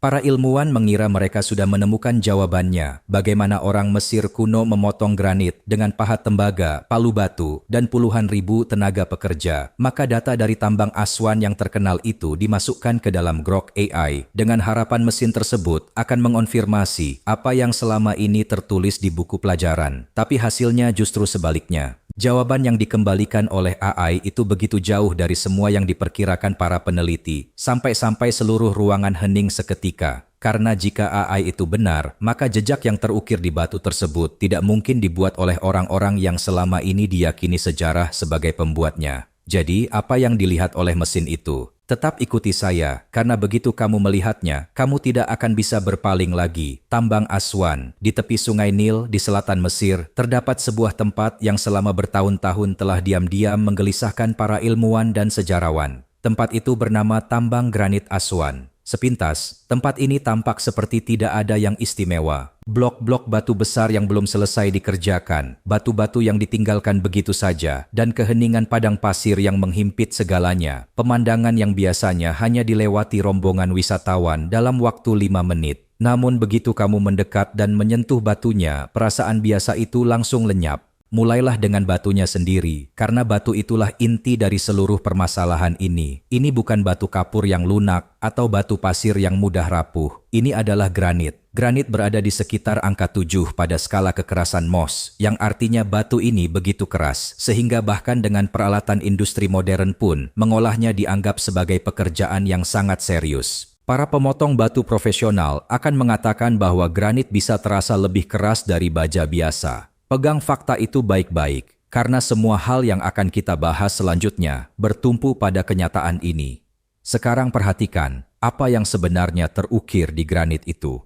Para ilmuwan mengira mereka sudah menemukan jawabannya, bagaimana orang Mesir kuno memotong granit dengan pahat tembaga, palu batu, dan puluhan ribu tenaga pekerja. Maka data dari tambang Aswan yang terkenal itu dimasukkan ke dalam Grok AI, dengan harapan mesin tersebut akan mengonfirmasi apa yang selama ini tertulis di buku pelajaran. Tapi hasilnya justru sebaliknya. Jawaban yang dikembalikan oleh AI itu begitu jauh dari semua yang diperkirakan para peneliti, sampai-sampai seluruh ruangan hening seketika. Karena jika AI itu benar, maka jejak yang terukir di batu tersebut tidak mungkin dibuat oleh orang-orang yang selama ini diyakini sejarah sebagai pembuatnya. Jadi, apa yang dilihat oleh mesin itu? Tetap ikuti saya, karena begitu kamu melihatnya, kamu tidak akan bisa berpaling lagi. Tambang Aswan, di tepi sungai Nil, di selatan Mesir, terdapat sebuah tempat yang selama bertahun-tahun telah diam-diam menggelisahkan para ilmuwan dan sejarawan. Tempat itu bernama Tambang Granit Aswan. Sepintas, tempat ini tampak seperti tidak ada yang istimewa. Blok-blok batu besar yang belum selesai dikerjakan, batu-batu yang ditinggalkan begitu saja, dan keheningan padang pasir yang menghimpit segalanya. Pemandangan yang biasanya hanya dilewati rombongan wisatawan dalam waktu 5 menit. Namun begitu kamu mendekat dan menyentuh batunya, perasaan biasa itu langsung lenyap. Mulailah dengan batunya sendiri, karena batu itulah inti dari seluruh permasalahan ini. Ini bukan batu kapur yang lunak atau batu pasir yang mudah rapuh. Ini adalah granit. Granit berada di sekitar angka 7 pada skala kekerasan Mohs, yang artinya batu ini begitu keras, sehingga bahkan dengan peralatan industri modern pun, mengolahnya dianggap sebagai pekerjaan yang sangat serius. Para pemotong batu profesional akan mengatakan bahwa granit bisa terasa lebih keras dari baja biasa. Pegang fakta itu baik-baik, karena semua hal yang akan kita bahas selanjutnya bertumpu pada kenyataan ini. Sekarang perhatikan apa yang sebenarnya terukir di granit itu.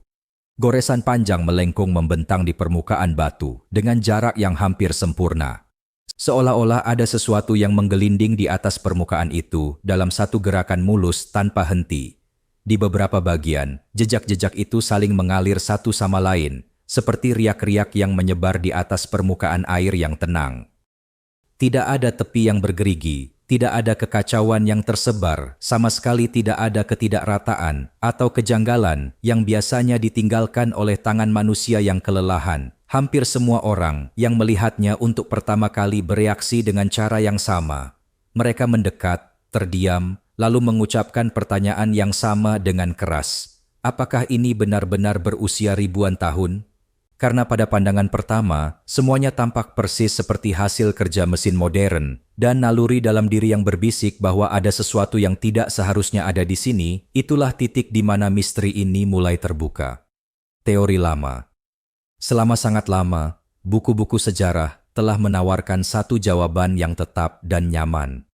Goresan panjang melengkung membentang di permukaan batu dengan jarak yang hampir sempurna. Seolah-olah ada sesuatu yang menggelinding di atas permukaan itu dalam satu gerakan mulus tanpa henti. Di beberapa bagian, jejak-jejak itu saling mengalir satu sama lain, seperti riak-riak yang menyebar di atas permukaan air yang tenang. Tidak ada tepi yang bergerigi, tidak ada kekacauan yang tersebar, sama sekali tidak ada ketidakrataan atau kejanggalan yang biasanya ditinggalkan oleh tangan manusia yang kelelahan. Hampir semua orang yang melihatnya untuk pertama kali bereaksi dengan cara yang sama. Mereka mendekat, terdiam, lalu mengucapkan pertanyaan yang sama dengan keras. Apakah ini benar-benar berusia ribuan tahun? Karena pada pandangan pertama, semuanya tampak persis seperti hasil kerja mesin modern, dan naluri dalam diri yang berbisik bahwa ada sesuatu yang tidak seharusnya ada di sini, itulah titik di mana misteri ini mulai terbuka. Teori lama. Selama sangat lama, buku-buku sejarah telah menawarkan satu jawaban yang tetap dan nyaman.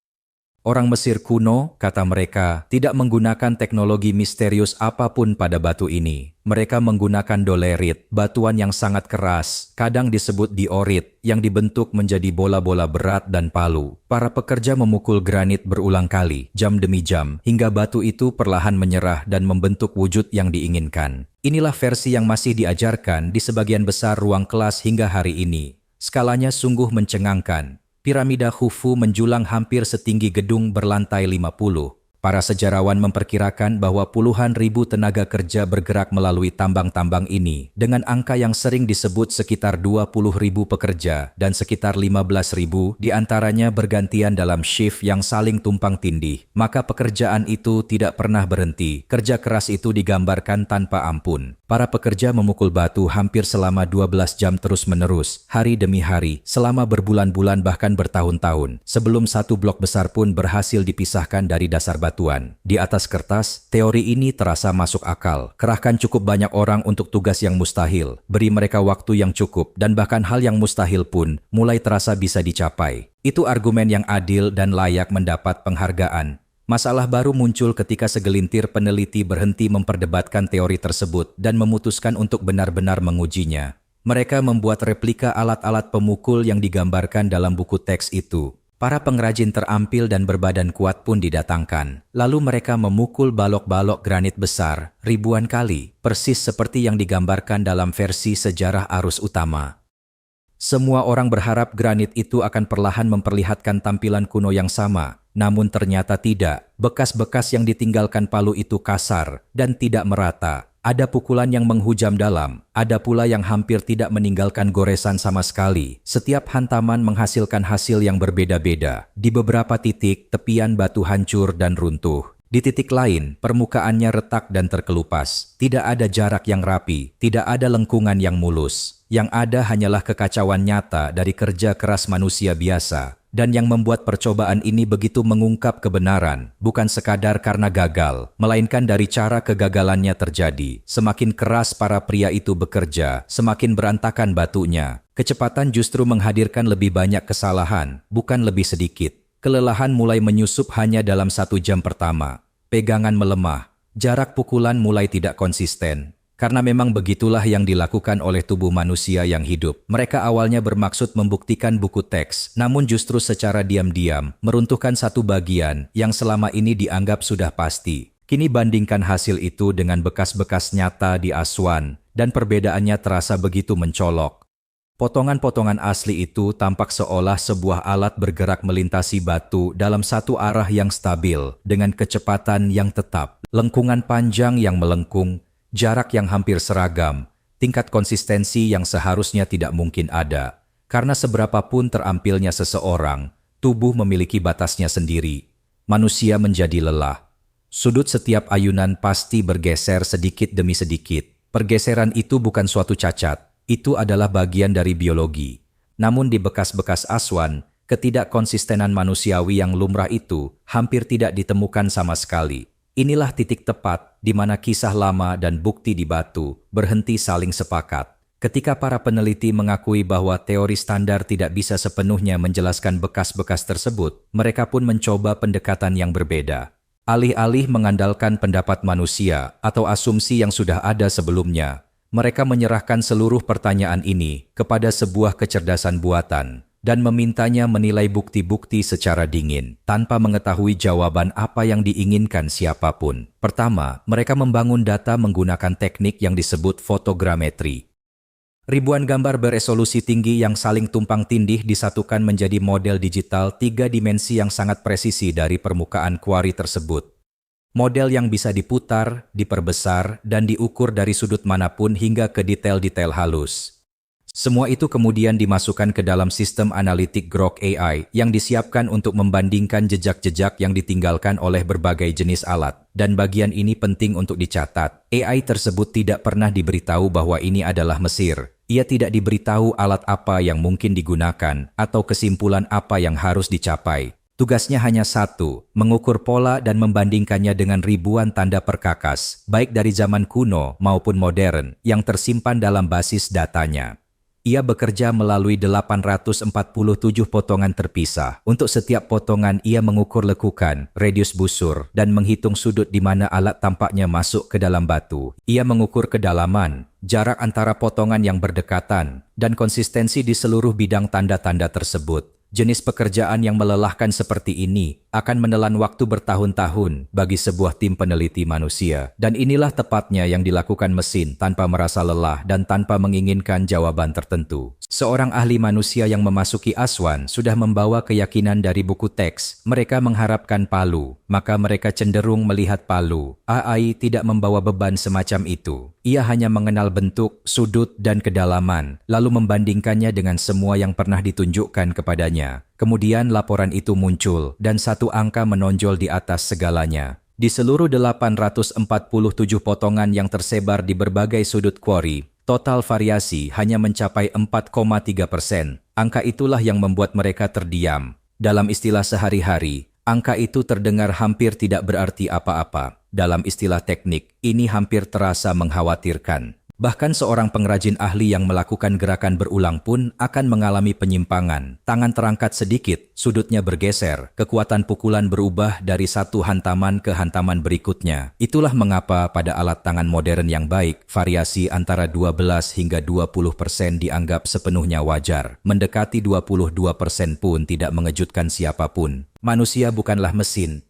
Orang Mesir kuno, kata mereka, tidak menggunakan teknologi misterius apapun pada batu ini. Mereka menggunakan dolerit, batuan yang sangat keras, kadang disebut diorit, yang dibentuk menjadi bola-bola berat dan palu. Para pekerja memukul granit berulang kali, jam demi jam, hingga batu itu perlahan menyerah dan membentuk wujud yang diinginkan. Inilah versi yang masih diajarkan di sebagian besar ruang kelas hingga hari ini. Skalanya sungguh mencengangkan. Piramida Khufu menjulang hampir setinggi gedung berlantai 50. Para sejarawan memperkirakan bahwa puluhan ribu tenaga kerja bergerak melalui tambang-tambang ini, dengan angka yang sering disebut sekitar 20.000 pekerja dan sekitar 15.000 diantaranya bergantian dalam shift yang saling tumpang tindih. Maka pekerjaan itu tidak pernah berhenti. Kerja keras itu digambarkan tanpa ampun. Para pekerja memukul batu hampir selama 12 jam terus-menerus, hari demi hari, selama berbulan-bulan bahkan bertahun-tahun, sebelum satu blok besar pun berhasil dipisahkan dari dasar batuan. Di atas kertas, teori ini terasa masuk akal. Kerahkan cukup banyak orang untuk tugas yang mustahil, beri mereka waktu yang cukup, dan bahkan hal yang mustahil pun mulai terasa bisa dicapai. Itu argumen yang adil dan layak mendapat penghargaan. Masalah baru muncul ketika segelintir peneliti berhenti memperdebatkan teori tersebut dan memutuskan untuk benar-benar mengujinya. Mereka membuat replika alat-alat pemukul yang digambarkan dalam buku teks itu. Para pengrajin terampil dan berbadan kuat pun didatangkan. Lalu mereka memukul balok-balok granit besar ribuan kali, persis seperti yang digambarkan dalam versi sejarah arus utama. Semua orang berharap granit itu akan perlahan memperlihatkan tampilan kuno yang sama, Namun ternyata tidak. Bekas-bekas yang ditinggalkan palu itu kasar dan tidak merata. Ada pukulan yang menghujam dalam, ada pula yang hampir tidak meninggalkan goresan sama sekali. Setiap hantaman menghasilkan hasil yang berbeda-beda. Di beberapa titik, tepian batu hancur dan runtuh. Di titik lain, permukaannya retak dan terkelupas. Tidak ada jarak yang rapi, tidak ada lengkungan yang mulus. Yang ada hanyalah kekacauan nyata dari kerja keras manusia biasa. Dan yang membuat percobaan ini begitu mengungkap kebenaran, bukan sekadar karena gagal, melainkan dari cara kegagalannya terjadi. Semakin keras para pria itu bekerja, semakin berantakan batunya. Kecepatan justru menghadirkan lebih banyak kesalahan, bukan lebih sedikit. Kelelahan mulai menyusup hanya dalam 1 jam pertama. Pegangan melemah, jarak pukulan mulai tidak konsisten. Karena memang begitulah yang dilakukan oleh tubuh manusia yang hidup. Mereka awalnya bermaksud membuktikan buku teks, namun justru secara diam-diam meruntuhkan satu bagian yang selama ini dianggap sudah pasti. Kini bandingkan hasil itu dengan bekas-bekas nyata di Aswan, dan perbedaannya terasa begitu mencolok. Potongan-potongan asli itu tampak seolah sebuah alat bergerak melintasi batu dalam satu arah yang stabil, dengan kecepatan yang tetap, lengkungan panjang yang melengkung, jarak yang hampir seragam, tingkat konsistensi yang seharusnya tidak mungkin ada. Karena seberapapun terampilnya seseorang, tubuh memiliki batasnya sendiri. Manusia menjadi lelah. Sudut setiap ayunan pasti bergeser sedikit demi sedikit. Pergeseran itu bukan suatu cacat, itu adalah bagian dari biologi. Namun di bekas-bekas Aswan, ketidakkonsistenan manusiawi yang lumrah itu hampir tidak ditemukan sama sekali. Inilah titik tepat di mana kisah lama dan bukti di batu berhenti saling sepakat. Ketika para peneliti mengakui bahwa teori standar tidak bisa sepenuhnya menjelaskan bekas-bekas tersebut, mereka pun mencoba pendekatan yang berbeda. Alih-alih mengandalkan pendapat manusia atau asumsi yang sudah ada sebelumnya, mereka menyerahkan seluruh pertanyaan ini kepada sebuah kecerdasan buatan dan memintanya menilai bukti-bukti secara dingin, tanpa mengetahui jawaban apa yang diinginkan siapapun. Pertama, mereka membangun data menggunakan teknik yang disebut fotogrametri. Ribuan gambar beresolusi tinggi yang saling tumpang tindih disatukan menjadi model digital 3 dimensi yang sangat presisi dari permukaan kuari tersebut. Model yang bisa diputar, diperbesar, dan diukur dari sudut manapun hingga ke detail-detail halus. Semua itu kemudian dimasukkan ke dalam sistem analitik Grok AI yang disiapkan untuk membandingkan jejak-jejak yang ditinggalkan oleh berbagai jenis alat. Dan bagian ini penting untuk dicatat. AI tersebut tidak pernah diberitahu bahwa ini adalah Mesir. Ia tidak diberitahu alat apa yang mungkin digunakan atau kesimpulan apa yang harus dicapai. Tugasnya hanya satu, mengukur pola dan membandingkannya dengan ribuan tanda perkakas, baik dari zaman kuno maupun modern, yang tersimpan dalam basis datanya. Ia bekerja melalui 847 potongan terpisah. Untuk setiap potongan ia mengukur lekukan, radius busur, dan menghitung sudut di mana alat tampaknya masuk ke dalam batu. Ia mengukur kedalaman, jarak antara potongan yang berdekatan, dan konsistensi di seluruh bidang tanda-tanda tersebut. Jenis pekerjaan yang melelahkan seperti ini akan menelan waktu bertahun-tahun bagi sebuah tim peneliti manusia. Dan inilah tepatnya yang dilakukan mesin tanpa merasa lelah dan tanpa menginginkan jawaban tertentu. Seorang ahli manusia yang memasuki Aswan sudah membawa keyakinan dari buku teks. Mereka mengharapkan palu, maka mereka cenderung melihat palu. AI tidak membawa beban semacam itu. Ia hanya mengenal bentuk, sudut, dan kedalaman, lalu membandingkannya dengan semua yang pernah ditunjukkan kepadanya. Kemudian laporan itu muncul, dan satu angka menonjol di atas segalanya. Di seluruh 847 potongan yang tersebar di berbagai sudut kuari, total variasi hanya mencapai 4,3%. Angka itulah yang membuat mereka terdiam. Dalam istilah sehari-hari, angka itu terdengar hampir tidak berarti apa-apa. Dalam istilah teknik, ini hampir terasa mengkhawatirkan. Bahkan seorang pengrajin ahli yang melakukan gerakan berulang pun akan mengalami penyimpangan. Tangan terangkat sedikit, sudutnya bergeser, kekuatan pukulan berubah dari satu hantaman ke hantaman berikutnya. Itulah mengapa pada alat tangan modern yang baik, variasi antara 12 hingga 20% dianggap sepenuhnya wajar. Mendekati 22% pun tidak mengejutkan siapapun. Manusia bukanlah mesin.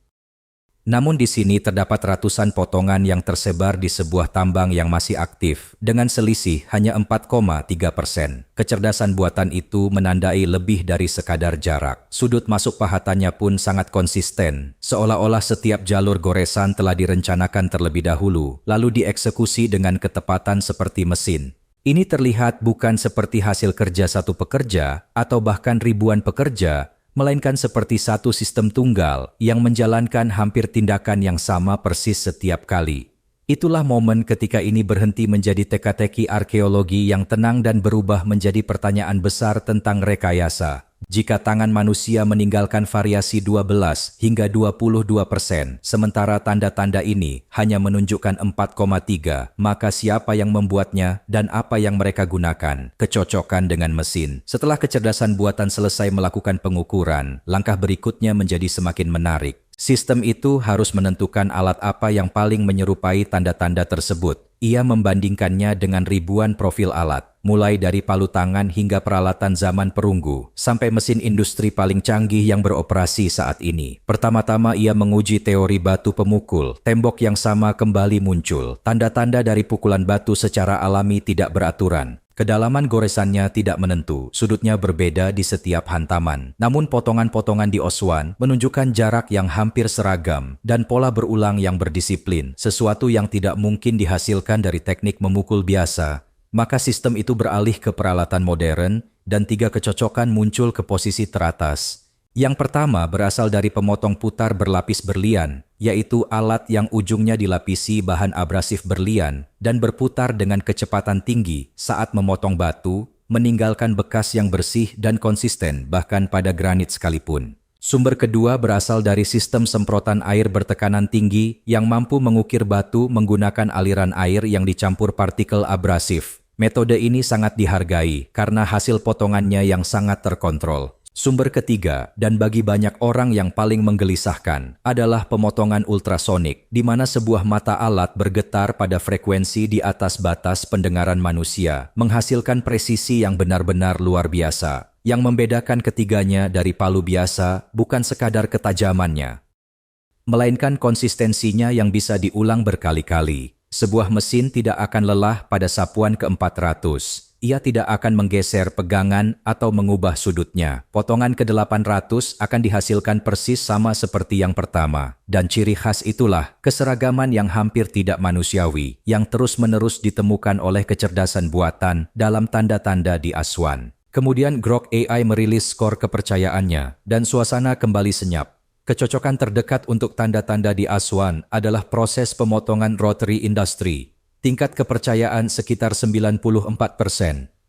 Namun di sini terdapat ratusan potongan yang tersebar di sebuah tambang yang masih aktif, dengan selisih hanya 4,3%. Kecerdasan buatan itu menandai lebih dari sekadar jarak. Sudut masuk pahatannya pun sangat konsisten, seolah-olah setiap jalur goresan telah direncanakan terlebih dahulu, lalu dieksekusi dengan ketepatan seperti mesin. Ini terlihat bukan seperti hasil kerja satu pekerja, atau bahkan ribuan pekerja, melainkan seperti satu sistem tunggal yang menjalankan hampir tindakan yang sama persis setiap kali. Itulah momen ketika ini berhenti menjadi teka-teki arkeologi yang tenang dan berubah menjadi pertanyaan besar tentang rekayasa. Jika tangan manusia meninggalkan variasi 12 hingga 22%, sementara tanda-tanda ini hanya menunjukkan 4,3, maka siapa yang membuatnya dan apa yang mereka gunakan? Kecocokan dengan mesin. Setelah kecerdasan buatan selesai melakukan pengukuran, langkah berikutnya menjadi semakin menarik. Sistem itu harus menentukan alat apa yang paling menyerupai tanda-tanda tersebut. Ia membandingkannya dengan ribuan profil alat, mulai dari palu tangan hingga peralatan zaman perunggu, sampai mesin industri paling canggih yang beroperasi saat ini. Pertama-tama ia menguji teori batu pemukul. Tembok yang sama kembali muncul. Tanda-tanda dari pukulan batu secara alami tidak beraturan. Kedalaman goresannya tidak menentu, sudutnya berbeda di setiap hantaman. Namun potongan-potongan di Oswan menunjukkan jarak yang hampir seragam dan pola berulang yang berdisiplin, sesuatu yang tidak mungkin dihasilkan dari teknik memukul biasa. Maka sistem itu beralih ke peralatan modern dan 3 kecocokan muncul ke posisi teratas. Yang pertama berasal dari pemotong putar berlapis berlian, yaitu alat yang ujungnya dilapisi bahan abrasif berlian dan berputar dengan kecepatan tinggi saat memotong batu, meninggalkan bekas yang bersih dan konsisten bahkan pada granit sekalipun. Sumber kedua berasal dari sistem semprotan air bertekanan tinggi yang mampu mengukir batu menggunakan aliran air yang dicampur partikel abrasif. Metode ini sangat dihargai karena hasil potongannya yang sangat terkontrol. Sumber ketiga, dan bagi banyak orang yang paling menggelisahkan, adalah pemotongan ultrasonik, di mana sebuah mata alat bergetar pada frekuensi di atas batas pendengaran manusia, menghasilkan presisi yang benar-benar luar biasa. Yang membedakan ketiganya dari palu biasa bukan sekadar ketajamannya, melainkan konsistensinya yang bisa diulang berkali-kali. Sebuah mesin tidak akan lelah pada sapuan ke-400. Ia tidak akan menggeser pegangan atau mengubah sudutnya. Potongan ke-800 akan dihasilkan persis sama seperti yang pertama. Dan ciri khas itulah keseragaman yang hampir tidak manusiawi, yang terus-menerus ditemukan oleh kecerdasan buatan dalam tanda-tanda di Aswan. Kemudian Grok AI merilis skor kepercayaannya, dan suasana kembali senyap. Kecocokan terdekat untuk tanda-tanda di Aswan adalah proses pemotongan rotary industry. Tingkat kepercayaan sekitar 94%.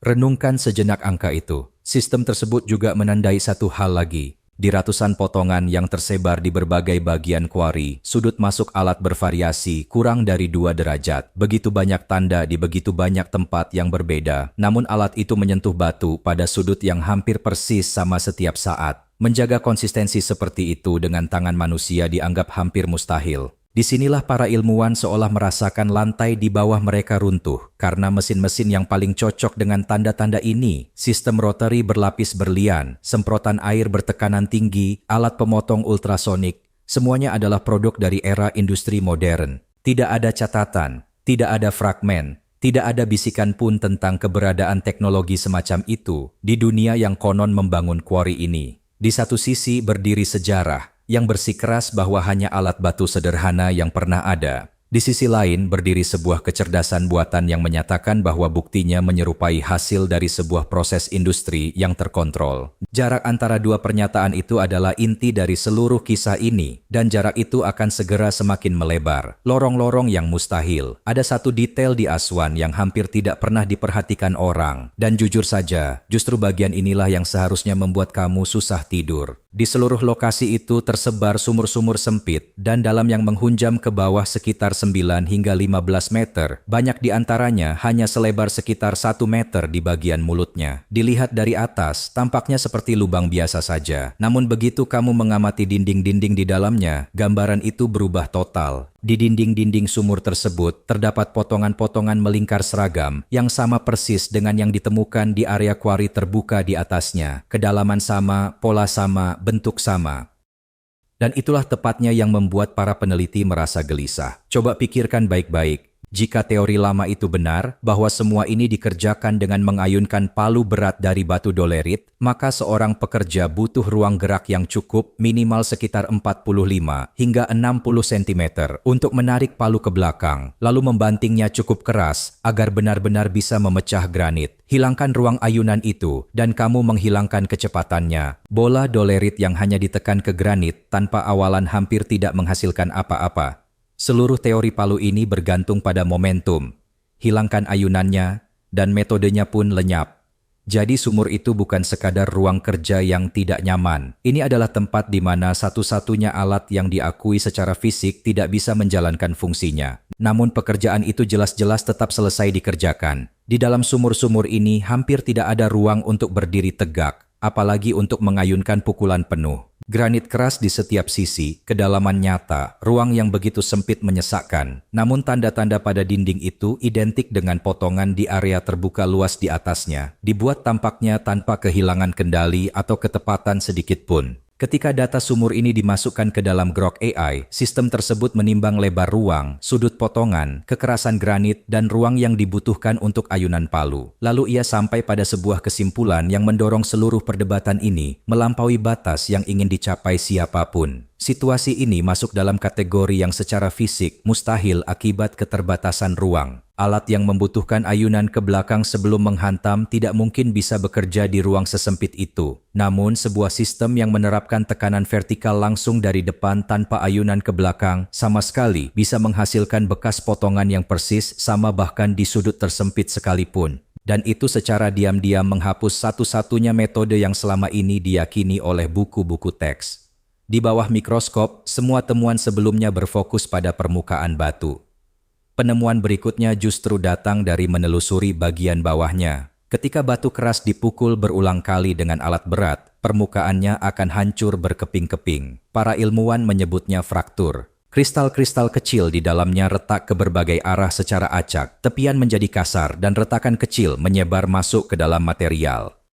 Renungkan sejenak angka itu. Sistem tersebut juga menandai satu hal lagi. Di ratusan potongan yang tersebar di berbagai bagian kuari, sudut masuk alat bervariasi kurang dari 2 derajat. Begitu banyak tanda di begitu banyak tempat yang berbeda. Namun alat itu menyentuh batu pada sudut yang hampir persis sama setiap saat. Menjaga konsistensi seperti itu dengan tangan manusia dianggap hampir mustahil. Disinilah para ilmuwan seolah merasakan lantai di bawah mereka runtuh, karena mesin-mesin yang paling cocok dengan tanda-tanda ini, sistem rotary berlapis berlian, semprotan air bertekanan tinggi, alat pemotong ultrasonik, semuanya adalah produk dari era industri modern. Tidak ada catatan, tidak ada fragmen, tidak ada bisikan pun tentang keberadaan teknologi semacam itu di dunia yang konon membangun kuari ini. Di satu sisi berdiri sejarah, yang bersikeras bahwa hanya alat batu sederhana yang pernah ada. Di sisi lain berdiri sebuah kecerdasan buatan yang menyatakan bahwa buktinya menyerupai hasil dari sebuah proses industri yang terkontrol. Jarak antara dua pernyataan itu adalah inti dari seluruh kisah ini, dan jarak itu akan segera semakin melebar. Lorong-lorong yang mustahil. Ada satu detail di Aswan yang hampir tidak pernah diperhatikan orang, dan jujur saja, justru bagian inilah yang seharusnya membuat kamu susah tidur. Di seluruh lokasi itu tersebar sumur-sumur sempit, dan dalam yang menghunjam ke bawah sekitar 9 hingga 15 meter. Banyak di antaranya hanya selebar sekitar 1 meter di bagian mulutnya. Dilihat dari atas, tampaknya seperti lubang biasa saja. Namun begitu kamu mengamati dinding-dinding di dalamnya, gambaran itu berubah total. Di dinding-dinding sumur tersebut, terdapat potongan-potongan melingkar seragam yang sama persis dengan yang ditemukan di area kuari terbuka di atasnya. Kedalaman sama, pola sama, bentuk sama. Dan itulah tepatnya yang membuat para peneliti merasa gelisah. Coba pikirkan baik-baik. Jika teori lama itu benar, bahwa semua ini dikerjakan dengan mengayunkan palu berat dari batu dolerit, maka seorang pekerja butuh ruang gerak yang cukup minimal sekitar 45 hingga 60 cm untuk menarik palu ke belakang, lalu membantingnya cukup keras agar benar-benar bisa memecah granit. Hilangkan ruang ayunan itu, dan kamu menghilangkan kecepatannya. Bola dolerit yang hanya ditekan ke granit tanpa awalan hampir tidak menghasilkan apa-apa. Seluruh teori palu ini bergantung pada momentum. Hilangkan ayunannya, dan metodenya pun lenyap. Jadi sumur itu bukan sekadar ruang kerja yang tidak nyaman. Ini adalah tempat di mana satu-satunya alat yang diakui secara fisik tidak bisa menjalankan fungsinya. Namun pekerjaan itu jelas-jelas tetap selesai dikerjakan. Di dalam sumur-sumur ini hampir tidak ada ruang untuk berdiri tegak, apalagi untuk mengayunkan pukulan penuh. Granit keras di setiap sisi, kedalaman nyata, ruang yang begitu sempit menyesakkan. Namun tanda-tanda pada dinding itu identik dengan potongan di area terbuka luas di atasnya, dibuat tampaknya tanpa kehilangan kendali atau ketepatan sedikit pun. Ketika data sumur ini dimasukkan ke dalam Grok AI, sistem tersebut menimbang lebar ruang, sudut potongan, kekerasan granit, dan ruang yang dibutuhkan untuk ayunan palu. Lalu ia sampai pada sebuah kesimpulan yang mendorong seluruh perdebatan ini melampaui batas yang ingin dicapai siapapun. Situasi ini masuk dalam kategori yang secara fisik mustahil akibat keterbatasan ruang. Alat yang membutuhkan ayunan ke belakang sebelum menghantam tidak mungkin bisa bekerja di ruang sesempit itu. Namun, sebuah sistem yang menerapkan tekanan vertikal langsung dari depan tanpa ayunan ke belakang sama sekali bisa menghasilkan bekas potongan yang persis sama bahkan di sudut tersempit sekalipun. Dan itu secara diam-diam menghapus satu-satunya metode yang selama ini diyakini oleh buku-buku teks. Di bawah mikroskop, semua temuan sebelumnya berfokus pada permukaan batu. Penemuan berikutnya justru datang dari menelusuri bagian bawahnya. Ketika batu keras dipukul berulang kali dengan alat berat, permukaannya akan hancur berkeping-keping. Para ilmuwan menyebutnya fraktur. Kristal-kristal kecil di dalamnya retak ke berbagai arah secara acak, tepian menjadi kasar dan retakan kecil menyebar masuk ke dalam material.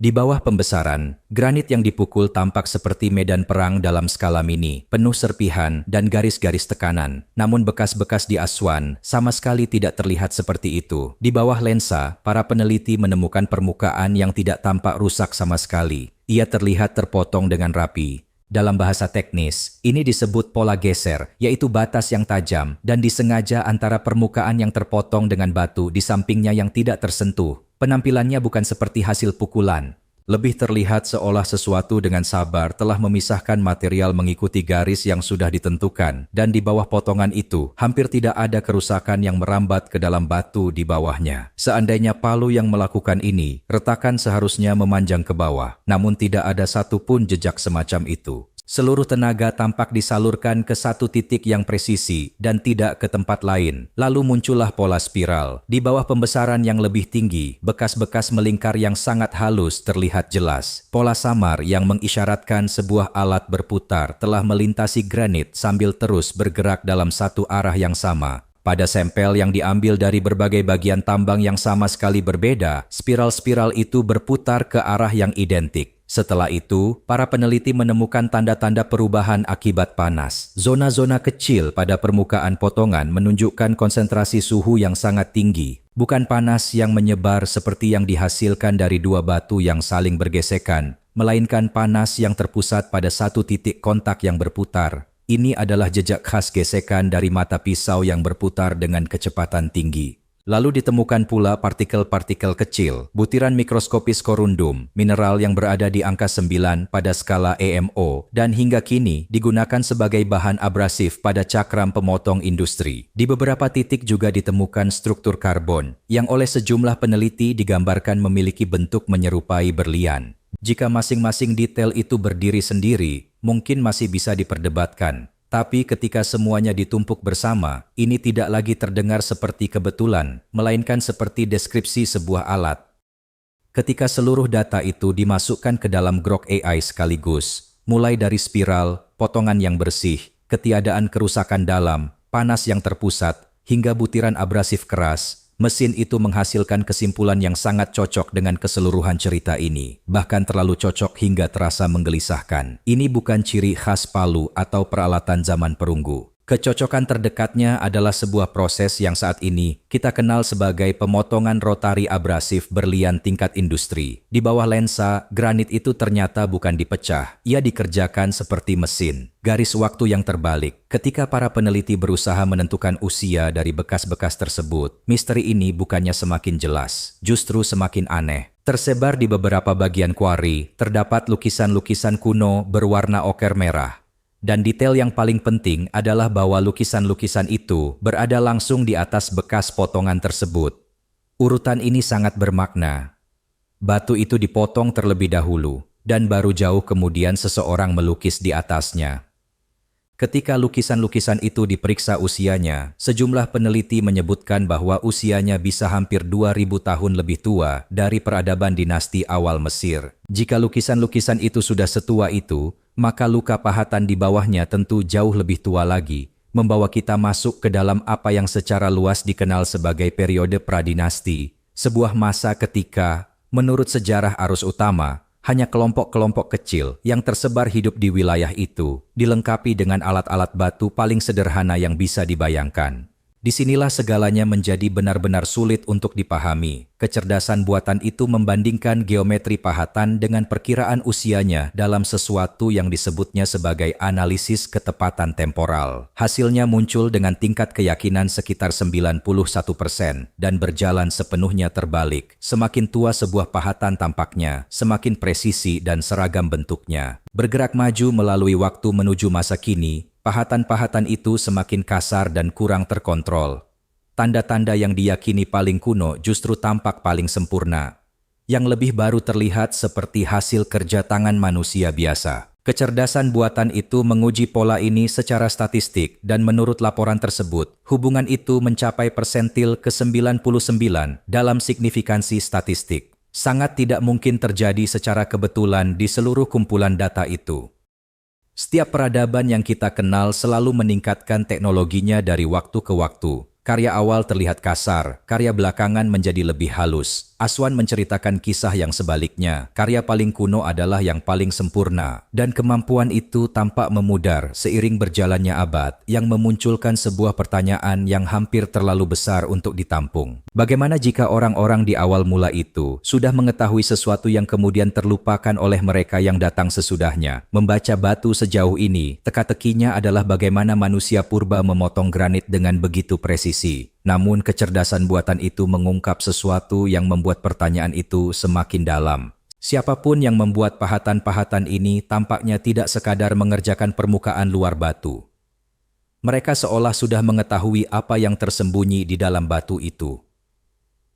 Di bawah pembesaran, granit yang dipukul tampak seperti medan perang dalam skala mini, penuh serpihan dan garis-garis tekanan. Namun bekas-bekas di Aswan sama sekali tidak terlihat seperti itu. Di bawah lensa, para peneliti menemukan permukaan yang tidak tampak rusak sama sekali. Ia terlihat terpotong dengan rapi. Dalam bahasa teknis, ini disebut pola geser, yaitu batas yang tajam dan disengaja antara permukaan yang terpotong dengan batu di sampingnya yang tidak tersentuh. Penampilannya bukan seperti hasil pukulan. Lebih terlihat seolah sesuatu dengan sabar telah memisahkan material mengikuti garis yang sudah ditentukan, dan di bawah potongan itu hampir tidak ada kerusakan yang merambat ke dalam batu di bawahnya. Seandainya palu yang melakukan ini, retakan seharusnya memanjang ke bawah, namun tidak ada satupun jejak semacam itu. Seluruh tenaga tampak disalurkan ke satu titik yang presisi dan tidak ke tempat lain. Lalu muncullah pola spiral. Di bawah pembesaran yang lebih tinggi, bekas-bekas melingkar yang sangat halus terlihat jelas. Pola samar yang mengisyaratkan sebuah alat berputar telah melintasi granit sambil terus bergerak dalam satu arah yang sama. Pada sampel yang diambil dari berbagai bagian tambang yang sama sekali berbeda, spiral-spiral itu berputar ke arah yang identik. Setelah itu, para peneliti menemukan tanda-tanda perubahan akibat panas. Zona-zona kecil pada permukaan potongan menunjukkan konsentrasi suhu yang sangat tinggi. Bukan panas yang menyebar seperti yang dihasilkan dari dua batu yang saling bergesekan, melainkan panas yang terpusat pada satu titik kontak yang berputar. Ini adalah jejak khas gesekan dari mata pisau yang berputar dengan kecepatan tinggi. Lalu ditemukan pula partikel-partikel kecil, butiran mikroskopis korundum, mineral yang berada di angka 9 pada skala EMO, dan hingga kini digunakan sebagai bahan abrasif pada cakram pemotong industri. Di beberapa titik juga ditemukan struktur karbon, yang oleh sejumlah peneliti digambarkan memiliki bentuk menyerupai berlian. Jika masing-masing detail itu berdiri sendiri, mungkin masih bisa diperdebatkan. Tapi ketika semuanya ditumpuk bersama, ini tidak lagi terdengar seperti kebetulan, melainkan seperti deskripsi sebuah alat. Ketika seluruh data itu dimasukkan ke dalam Grok AI sekaligus, mulai dari spiral, potongan yang bersih, ketiadaan kerusakan dalam, panas yang terpusat, hingga butiran abrasif keras, Mesin itu menghasilkan kesimpulan yang sangat cocok dengan keseluruhan cerita ini, bahkan terlalu cocok hingga terasa menggelisahkan. Ini bukan ciri khas palu atau peralatan zaman perunggu. Kecocokan terdekatnya adalah sebuah proses yang saat ini kita kenal sebagai pemotongan rotari abrasif berlian tingkat industri. Di bawah lensa, granit itu ternyata bukan dipecah, ia dikerjakan seperti mesin. Garis waktu yang terbalik. Ketika para peneliti berusaha menentukan usia dari bekas-bekas tersebut, misteri ini bukannya semakin jelas, justru semakin aneh. Tersebar di beberapa bagian kuari, terdapat lukisan-lukisan kuno berwarna oker merah. Dan detail yang paling penting adalah bahwa lukisan-lukisan itu berada langsung di atas bekas potongan tersebut. Urutan ini sangat bermakna. Batu itu dipotong terlebih dahulu, dan baru jauh kemudian seseorang melukis di atasnya. Ketika lukisan-lukisan itu diperiksa usianya, sejumlah peneliti menyebutkan bahwa usianya bisa hampir 2000 tahun lebih tua dari peradaban dinasti awal Mesir. Jika lukisan-lukisan itu sudah setua itu, maka luka pahatan di bawahnya tentu jauh lebih tua lagi, membawa kita masuk ke dalam apa yang secara luas dikenal sebagai periode pradinasti, sebuah masa ketika, menurut sejarah arus utama, hanya kelompok-kelompok kecil yang tersebar hidup di wilayah itu, dilengkapi dengan alat-alat batu paling sederhana yang bisa dibayangkan. Disinilah segalanya menjadi benar-benar sulit untuk dipahami. Kecerdasan buatan itu membandingkan geometri pahatan dengan perkiraan usianya dalam sesuatu yang disebutnya sebagai analisis ketepatan temporal. Hasilnya muncul dengan tingkat keyakinan sekitar 91% dan berjalan sepenuhnya terbalik. Semakin tua sebuah pahatan tampaknya, semakin presisi dan seragam bentuknya. Bergerak maju melalui waktu menuju masa kini, pahatan-pahatan itu semakin kasar dan kurang terkontrol. Tanda-tanda yang diyakini paling kuno justru tampak paling sempurna. Yang lebih baru terlihat seperti hasil kerja tangan manusia biasa. Kecerdasan buatan itu menguji pola ini secara statistik dan menurut laporan tersebut, hubungan itu mencapai persentil ke-99 dalam signifikansi statistik. Sangat tidak mungkin terjadi secara kebetulan di seluruh kumpulan data itu. Setiap peradaban yang kita kenal selalu meningkatkan teknologinya dari waktu ke waktu. Karya awal terlihat kasar, karya belakangan menjadi lebih halus. Aswan menceritakan kisah yang sebaliknya. Karya paling kuno adalah yang paling sempurna. Dan kemampuan itu tampak memudar seiring berjalannya abad, yang memunculkan sebuah pertanyaan yang hampir terlalu besar untuk ditampung. Bagaimana jika orang-orang di awal mula itu sudah mengetahui sesuatu yang kemudian terlupakan oleh mereka yang datang sesudahnya? Membaca batu sejauh ini, teka-tekinya adalah bagaimana manusia purba memotong granit dengan begitu presisi. Namun kecerdasan buatan itu mengungkap sesuatu yang membuat pertanyaan itu semakin dalam. Siapapun yang membuat pahatan-pahatan ini tampaknya tidak sekadar mengerjakan permukaan luar batu. Mereka seolah sudah mengetahui apa yang tersembunyi di dalam batu itu.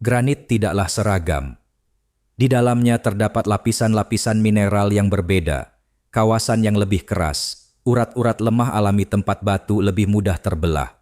Granit tidaklah seragam. Di dalamnya terdapat lapisan-lapisan mineral yang berbeda, kawasan yang lebih keras, urat-urat lemah alami tempat batu lebih mudah terbelah.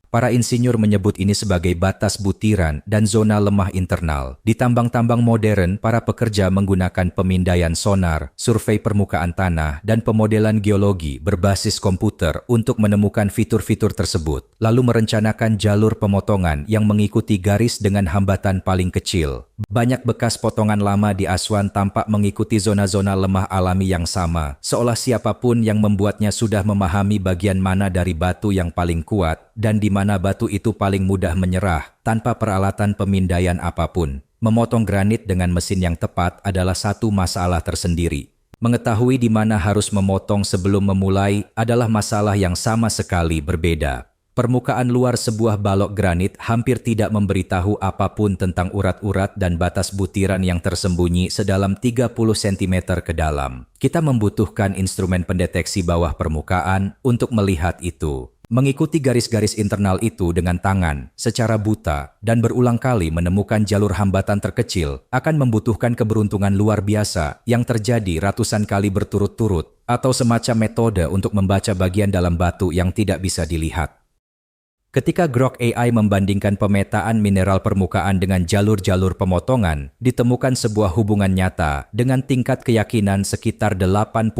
Para insinyur menyebut ini sebagai batas butiran dan zona lemah internal. Di tambang-tambang modern, para pekerja menggunakan pemindaian sonar, survei permukaan tanah, dan pemodelan geologi berbasis komputer untuk menemukan fitur-fitur tersebut, lalu merencanakan jalur pemotongan yang mengikuti garis dengan hambatan paling kecil. Banyak bekas potongan lama di Aswan tampak mengikuti zona-zona lemah alami yang sama, seolah siapapun yang membuatnya sudah memahami bagian mana dari batu yang paling kuat dan di mana batu itu paling mudah menyerah tanpa peralatan pemindaian apapun. Memotong granit dengan mesin yang tepat adalah satu masalah tersendiri. Mengetahui di mana harus memotong sebelum memulai adalah masalah yang sama sekali berbeda. Permukaan luar sebuah balok granit hampir tidak memberitahu apapun tentang urat-urat dan batas butiran yang tersembunyi sedalam 30 cm ke dalam. Kita membutuhkan instrumen pendeteksi bawah permukaan untuk melihat itu. Mengikuti garis-garis internal itu dengan tangan, secara buta, dan berulang kali menemukan jalur hambatan terkecil akan membutuhkan keberuntungan luar biasa yang terjadi ratusan kali berturut-turut, atau semacam metode untuk membaca bagian dalam batu yang tidak bisa dilihat. Ketika Grok AI membandingkan pemetaan mineral permukaan dengan jalur-jalur pemotongan, ditemukan sebuah hubungan nyata dengan tingkat keyakinan sekitar 88%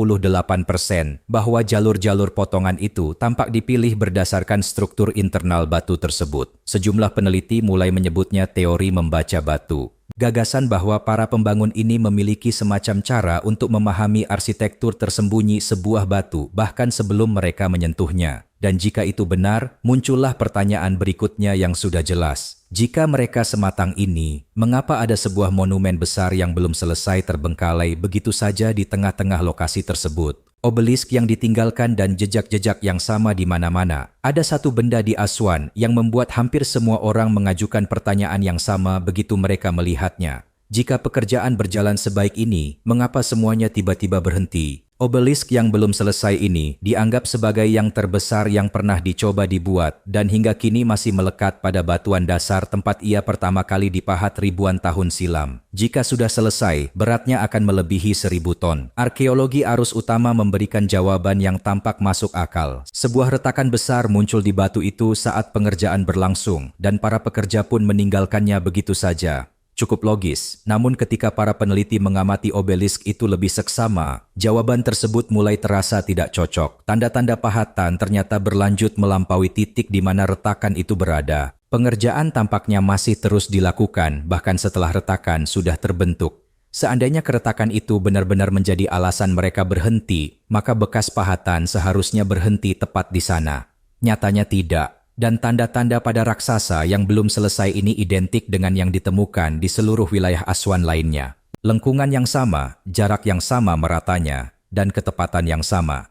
bahwa jalur-jalur potongan itu tampak dipilih berdasarkan struktur internal batu tersebut. Sejumlah peneliti mulai menyebutnya teori membaca batu. Gagasan bahwa para pembangun ini memiliki semacam cara untuk memahami arsitektur tersembunyi sebuah batu bahkan sebelum mereka menyentuhnya. Dan jika itu benar, muncullah pertanyaan berikutnya yang sudah jelas. Jika mereka sematang ini, mengapa ada sebuah monumen besar yang belum selesai terbengkalai begitu saja di tengah-tengah lokasi tersebut? Obelisk yang ditinggalkan dan jejak-jejak yang sama di mana-mana. Ada satu benda di Aswan yang membuat hampir semua orang mengajukan pertanyaan yang sama begitu mereka melihatnya. Jika pekerjaan berjalan sebaik ini, mengapa semuanya tiba-tiba berhenti? Obelisk yang belum selesai ini dianggap sebagai yang terbesar yang pernah dicoba dibuat dan hingga kini masih melekat pada batuan dasar tempat ia pertama kali dipahat ribuan tahun silam. Jika sudah selesai, beratnya akan melebihi 1.000 ton. Arkeologi arus utama memberikan jawaban yang tampak masuk akal. Sebuah retakan besar muncul di batu itu saat pengerjaan berlangsung dan para pekerja pun meninggalkannya begitu saja. Cukup logis, namun ketika para peneliti mengamati obelisk itu lebih seksama, jawaban tersebut mulai terasa tidak cocok. Tanda-tanda pahatan ternyata berlanjut melampaui titik di mana retakan itu berada. Pengerjaan tampaknya masih terus dilakukan, bahkan setelah retakan sudah terbentuk. Seandainya keretakan itu benar-benar menjadi alasan mereka berhenti, maka bekas pahatan seharusnya berhenti tepat di sana. Nyatanya tidak. Dan tanda-tanda pada raksasa yang belum selesai ini identik dengan yang ditemukan di seluruh wilayah Aswan lainnya. Lengkungan yang sama, jarak yang sama meratanya, dan ketepatan yang sama.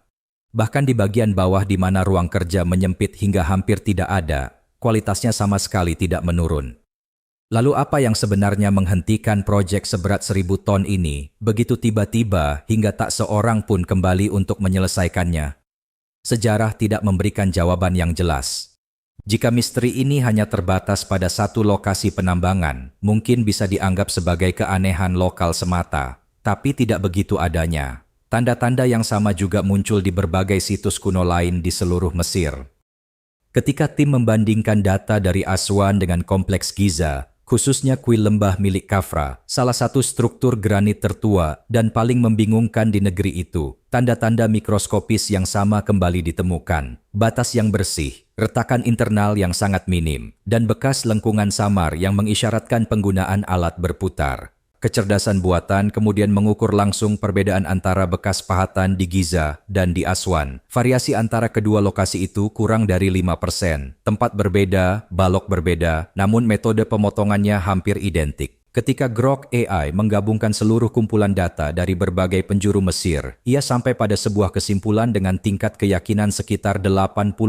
Bahkan di bagian bawah di mana ruang kerja menyempit hingga hampir tidak ada, kualitasnya sama sekali tidak menurun. Lalu apa yang sebenarnya menghentikan proyek seberat 1.000 ton ini begitu tiba-tiba hingga tak seorang pun kembali untuk menyelesaikannya? Sejarah tidak memberikan jawaban yang jelas. Jika misteri ini hanya terbatas pada satu lokasi penambangan, mungkin bisa dianggap sebagai keanehan lokal semata, tapi tidak begitu adanya. Tanda-tanda yang sama juga muncul di berbagai situs kuno lain di seluruh Mesir. Ketika tim membandingkan data dari Aswan dengan kompleks Giza, khususnya kuil lembah milik Khafra, salah satu struktur granit tertua dan paling membingungkan di negeri itu, tanda-tanda mikroskopis yang sama kembali ditemukan. Batas yang bersih, retakan internal yang sangat minim, dan bekas lengkungan samar yang mengisyaratkan penggunaan alat berputar. Kecerdasan buatan kemudian mengukur langsung perbedaan antara bekas pahatan di Giza dan di Aswan. Variasi antara kedua lokasi itu kurang dari 5%. Tempat berbeda, balok berbeda, namun metode pemotongannya hampir identik. Ketika Grok AI menggabungkan seluruh kumpulan data dari berbagai penjuru Mesir, ia sampai pada sebuah kesimpulan dengan tingkat keyakinan sekitar 89%.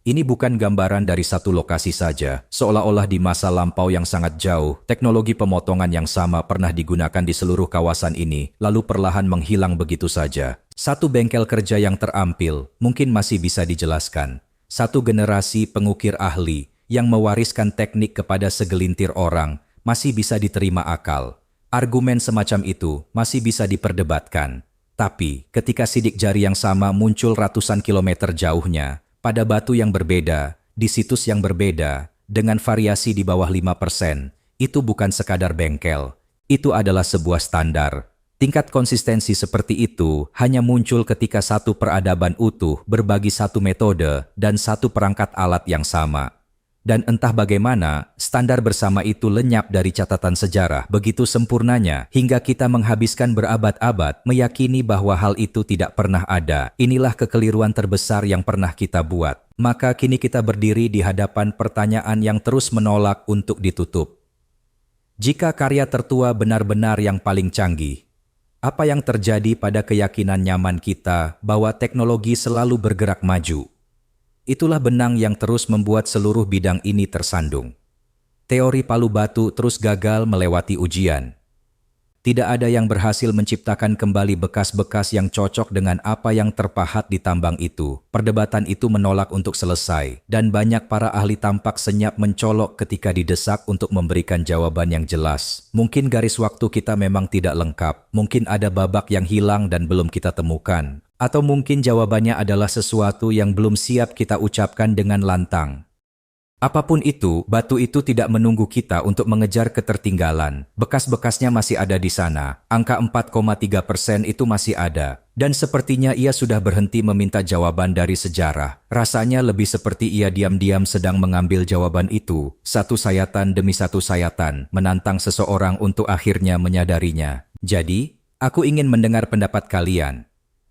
Ini bukan gambaran dari satu lokasi saja, seolah-olah di masa lampau yang sangat jauh, teknologi pemotongan yang sama pernah digunakan di seluruh kawasan ini, lalu perlahan menghilang begitu saja. Satu bengkel kerja yang terampil mungkin masih bisa dijelaskan. Satu generasi pengukir ahli yang mewariskan teknik kepada segelintir orang masih bisa diterima akal. Argumen semacam itu masih bisa diperdebatkan. Tapi ketika sidik jari yang sama muncul ratusan kilometer jauhnya, pada batu yang berbeda, di situs yang berbeda, dengan variasi di bawah 5%, itu bukan sekadar bengkel. Itu adalah sebuah standar. Tingkat konsistensi seperti itu hanya muncul ketika satu peradaban utuh berbagi satu metode dan satu perangkat alat yang sama. Dan entah bagaimana, standar bersama itu lenyap dari catatan sejarah begitu sempurnanya hingga kita menghabiskan berabad-abad meyakini bahwa hal itu tidak pernah ada. Inilah kekeliruan terbesar yang pernah kita buat. Maka kini kita berdiri di hadapan pertanyaan yang terus menolak untuk ditutup. Jika karya tertua benar-benar yang paling canggih, apa yang terjadi pada keyakinan nyaman kita bahwa teknologi selalu bergerak maju? Itulah benang yang terus membuat seluruh bidang ini tersandung. Teori palu batu terus gagal melewati ujian. Tidak ada yang berhasil menciptakan kembali bekas-bekas yang cocok dengan apa yang terpahat di tambang itu. Perdebatan itu menolak untuk selesai, dan banyak para ahli tampak senyap mencolok ketika didesak untuk memberikan jawaban yang jelas. Mungkin garis waktu kita memang tidak lengkap, mungkin ada babak yang hilang dan belum kita temukan. Atau mungkin jawabannya adalah sesuatu yang belum siap kita ucapkan dengan lantang. Apapun itu, batu itu tidak menunggu kita untuk mengejar ketertinggalan. Bekas-bekasnya masih ada di sana. Angka 4,3% itu masih ada. Dan sepertinya ia sudah berhenti meminta jawaban dari sejarah. Rasanya lebih seperti ia diam-diam sedang mengambil jawaban itu, satu sayatan demi satu sayatan, menantang seseorang untuk akhirnya menyadarinya. Jadi, aku ingin mendengar pendapat kalian.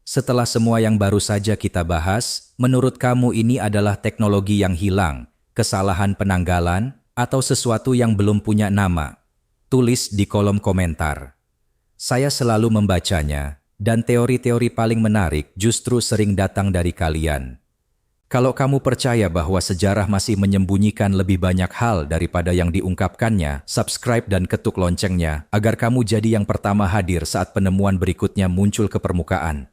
Setelah semua yang baru saja kita bahas, menurut kamu ini adalah teknologi yang hilang, kesalahan penanggalan, atau sesuatu yang belum punya nama? Tulis di kolom komentar. Saya selalu membacanya, dan teori-teori paling menarik justru sering datang dari kalian. Kalau kamu percaya bahwa sejarah masih menyembunyikan lebih banyak hal daripada yang diungkapkannya, subscribe dan ketuk loncengnya agar kamu jadi yang pertama hadir saat penemuan berikutnya muncul ke permukaan.